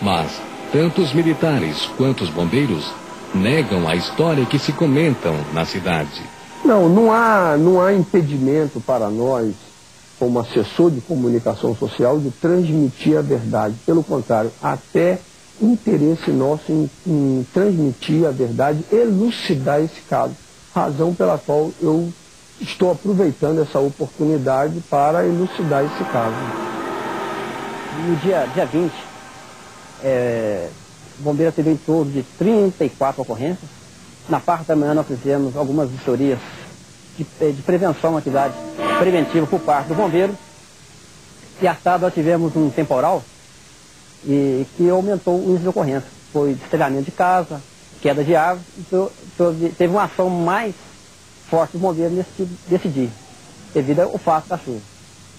Mas tanto os militares quanto os bombeiros negam a história que se comentam na cidade. Não há impedimento para nós, como assessor de comunicação social, de transmitir a verdade. Pelo contrário, até interesse nosso em transmitir a verdade, elucidar esse caso. Razão pela qual eu estou aproveitando essa oportunidade para elucidar esse caso. No dia 20, o bombeiro teve em torno de 34 ocorrências. Na parte da manhã nós fizemos algumas vistorias de prevenção, uma atividade preventiva por parte do bombeiro. E à tarde nós tivemos um temporal que aumentou o índice de ocorrência. Foi destelhamento de casa, queda de árvore, então teve uma ação mais forte do bombeiro nesse dia, devido ao fato da chuva.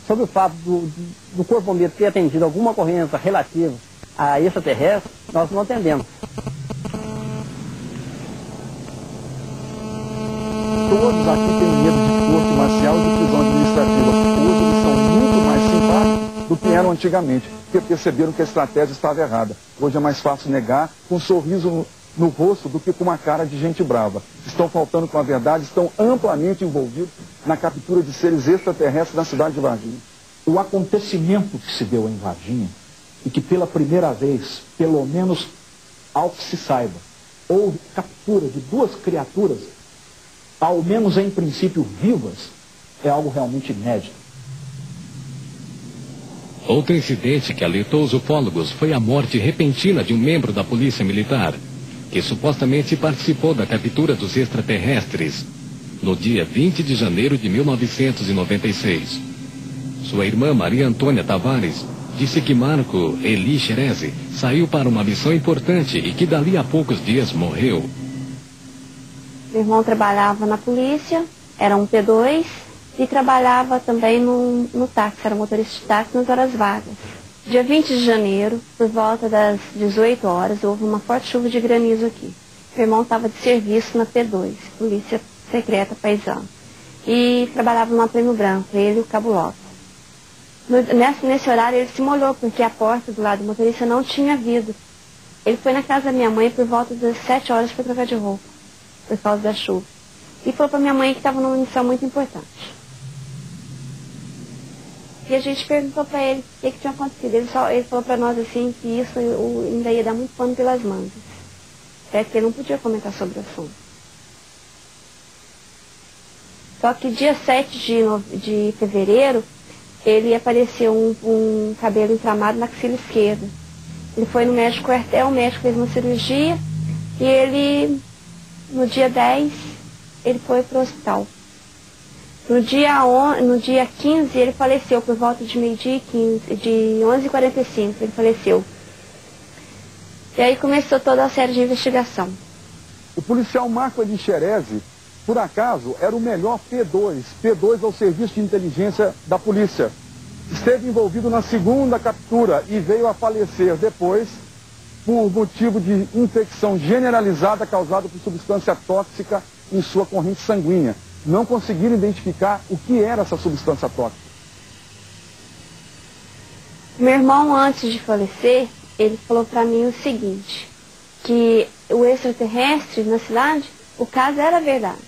Sobre o fato do Corpo Bombeiro ter atendido alguma ocorrência relativa a extraterrestre, nós não atendemos. Todos aqui têm medo de corte marcial e de prisão administrativa. Hoje eles são muito mais simpáticos do que eram antigamente, porque perceberam que a estratégia estava errada. Hoje é mais fácil negar com um sorriso no rosto do que com uma cara de gente brava. Estão faltando com a verdade, estão amplamente envolvidos na captura de seres extraterrestres na cidade de Varginha. O acontecimento que se deu em Varginha, e que pela primeira vez, pelo menos ao que se saiba, houve captura de duas criaturas, ao menos em princípio vivas, é algo realmente inédito. Outro incidente que alertou os ufólogos foi a morte repentina de um membro da Polícia Militar, que supostamente participou da captura dos extraterrestres, no dia 20 de janeiro de 1996. Sua irmã Maria Antônia Tavares disse que Marco Eli Xerezi saiu para uma missão importante e que dali a poucos dias morreu. Meu irmão trabalhava na polícia, era um P2, e trabalhava também no táxi, era motorista de táxi nas horas vagas. Dia 20 de janeiro, por volta das 18 horas, houve uma forte chuva de granizo aqui. Meu irmão estava de serviço na P2, Polícia Secreta Paisana, e trabalhava numa Prêmio Branco, ele e o Cabo Lopes. Nesse horário ele se molhou, porque a porta do lado do motorista não tinha vidro. Ele foi na casa da minha mãe por volta das 7 horas para trocar de roupa, por causa da chuva. E falou para minha mãe que estava numa missão muito importante. E a gente perguntou para ele o que tinha acontecido. Ele falou para nós assim que isso ainda ia dar muito pano pelas mangas. Até que ele não podia comentar sobre o assunto. Só que dia 7 de fevereiro, ele apareceu um cabelo inflamado na axila esquerda. Ele foi no médico quartel, o médico fez uma cirurgia e ele, no dia 10, ele foi para o hospital. No dia 15, ele faleceu por volta de meio-dia e 15, de 11h45, ele faleceu. E aí começou toda a série de investigação. O policial Marco Eli Xerezi, por acaso, era o melhor P2 ao serviço de inteligência da polícia. Esteve envolvido na segunda captura e veio a falecer depois por motivo de infecção generalizada causada por substância tóxica em sua corrente sanguínea. Não conseguiram identificar o que era essa substância tóxica. Meu irmão, antes de falecer, ele falou para mim o seguinte, que o extraterrestre na cidade, o caso era verdade,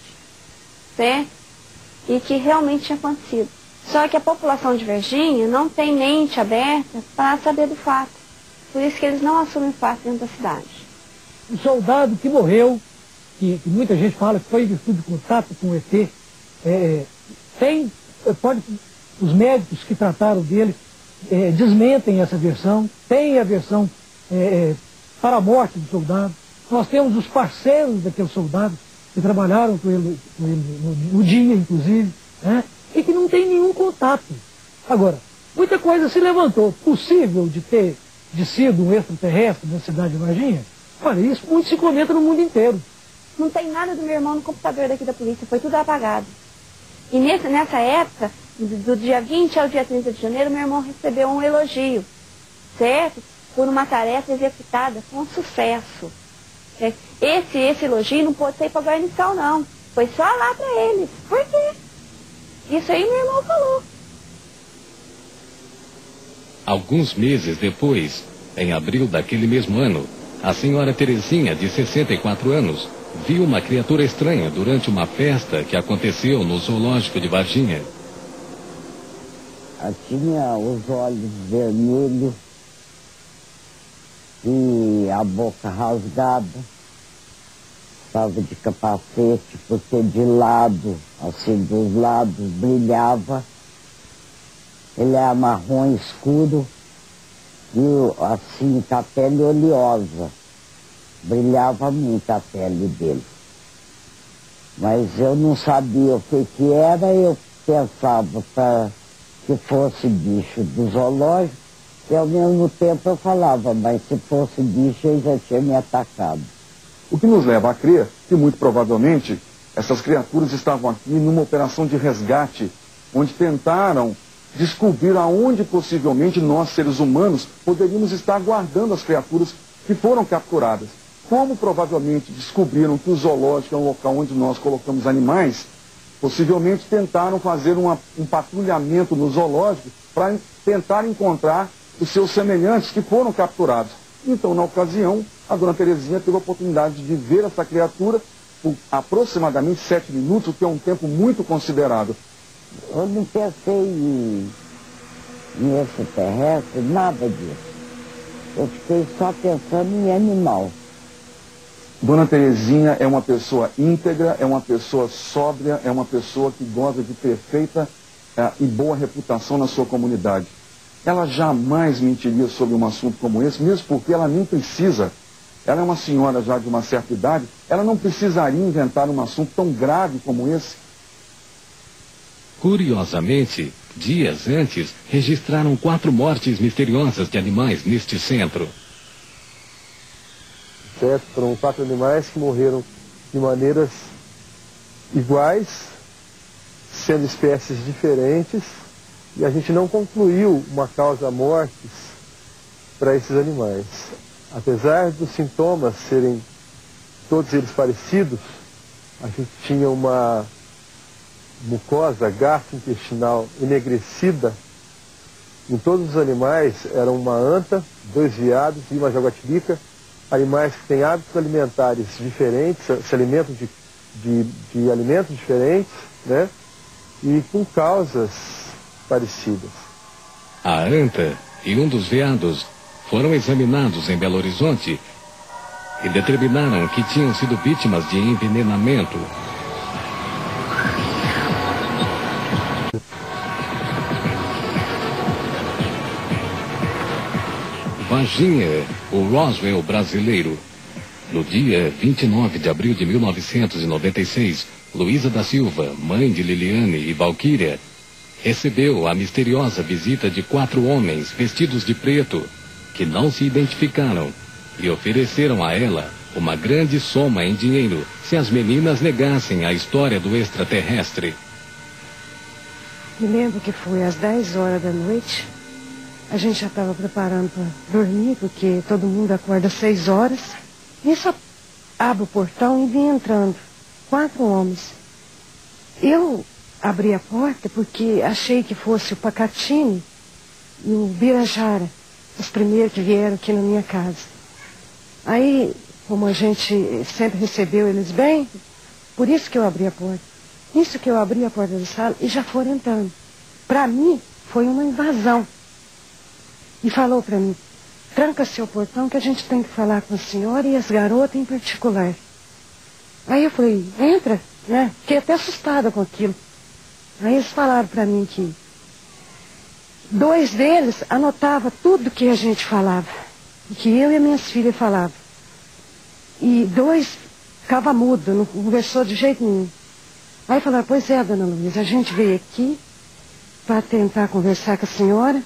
certo? E que realmente tinha acontecido. Só que a população de Varginha não tem mente aberta para saber do fato. Por isso que eles não assumem o fato dentro da cidade. O soldado que morreu, que muita gente fala que foi em virtude de contato com o ET, os médicos que trataram dele desmentem essa versão, tem a versão para a morte do soldado. Nós temos os parceiros daquele soldado que trabalharam com ele no dia, inclusive, né? E que não tem nenhum contato. Agora, muita coisa se levantou. Possível de ter sido um extraterrestre na cidade de Varginha? Olha, isso muito se comenta no mundo inteiro. Não tem nada do meu irmão no computador daqui da polícia, foi tudo apagado. E nessa época, do dia 20 ao dia 30 de janeiro, meu irmão recebeu um elogio, certo? Por uma tarefa executada com sucesso. Esse elogio não pode ser para a guarnição, não. Foi só lá para eles. Por quê? Isso aí meu irmão falou. Alguns meses depois, Em abril daquele mesmo ano, a senhora Terezinha, de 64 anos, viu uma criatura estranha durante uma festa que aconteceu no zoológico de Varginha. Ela tinha os olhos vermelhos e a boca rasgada. Estava de capacete, porque de lado, assim, dos lados, brilhava. Ele era marrom escuro e, assim, com a pele oleosa. Brilhava muito a pele dele. Mas eu não sabia o que era, eu pensava para que fosse bicho do zoológico, e ao mesmo tempo eu falava, mas se fosse bicho ele já tinha me atacado. O que nos leva a crer que, muito provavelmente, essas criaturas estavam aqui numa operação de resgate, onde tentaram descobrir aonde possivelmente nós, seres humanos, poderíamos estar guardando as criaturas que foram capturadas. Como provavelmente descobriram que o zoológico é um local onde nós colocamos animais, possivelmente tentaram fazer um patrulhamento no zoológico para tentar encontrar os seus semelhantes que foram capturados. Então, na ocasião, a dona Terezinha teve a oportunidade de ver essa criatura por aproximadamente 7 minutos, o que é um tempo muito considerável. Eu não pensei em extraterrestre, nada disso. Eu fiquei só pensando em animal. Dona Terezinha é uma pessoa íntegra, é uma pessoa sóbria, é uma pessoa que goza de perfeita e boa reputação na sua comunidade. Ela jamais mentiria sobre um assunto como esse, mesmo porque ela nem precisa. Ela é uma senhora já de uma certa idade, ela não precisaria inventar um assunto tão grave como esse. Curiosamente, dias antes, registraram 4 mortes misteriosas de animais neste centro. Certo? Foram 4 animais que morreram de maneiras iguais, sendo espécies diferentes, e a gente não concluiu uma causa mortis para esses animais. Apesar dos sintomas serem todos eles parecidos, a gente tinha uma mucosa gastrointestinal enegrecida em todos os animais. Era uma anta, 2 veados e uma jaguatirica, animais que têm hábitos alimentares diferentes, se alimentam de alimentos diferentes, né? E com causas parecidas. A anta e um dos veados foram examinados em Belo Horizonte e determinaram que tinham sido vítimas de envenenamento. Varginha, o Roswell brasileiro. No dia 29 de abril de 1996, Luísa da Silva, mãe de Liliane e Valquíria, recebeu a misteriosa visita de 4 homens vestidos de preto, que não se identificaram, e ofereceram a ela uma grande soma em dinheiro se as meninas negassem a história do extraterrestre. Me lembro que foi às 10 horas da noite. A gente já estava preparando para dormir, porque todo mundo acorda às 6 horas. Nisso abro o portão e vim entrando. 4 homens. Eu abri a porta porque achei que fosse o Pacatini e o Birajara, os primeiros que vieram aqui na minha casa. Aí, como a gente sempre recebeu eles bem, por isso que eu abri a porta. Isso que eu abri a porta da sala e já foram entrando. Para mim, foi uma invasão. E falou para mim, tranca seu portão que a gente tem que falar com a senhora e as garotas em particular. Aí eu falei, entra, né? Fiquei até assustada com aquilo. Aí eles falaram para mim que 2 deles anotavam tudo que a gente falava, que eu e minhas filhas falavam. E 2 ficavam mudos, não conversou de jeito nenhum. Aí falaram, pois é, dona Luísa, a gente veio aqui para tentar conversar com a senhora,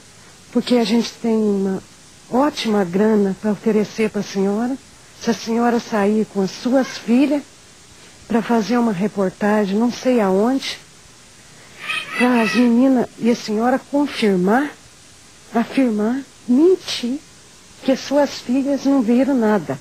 porque a gente tem uma ótima grana para oferecer para a senhora, se a senhora sair com as suas filhas para fazer uma reportagem, não sei aonde, para as meninas e a senhora afirmar, mentir, que as suas filhas não viram nada.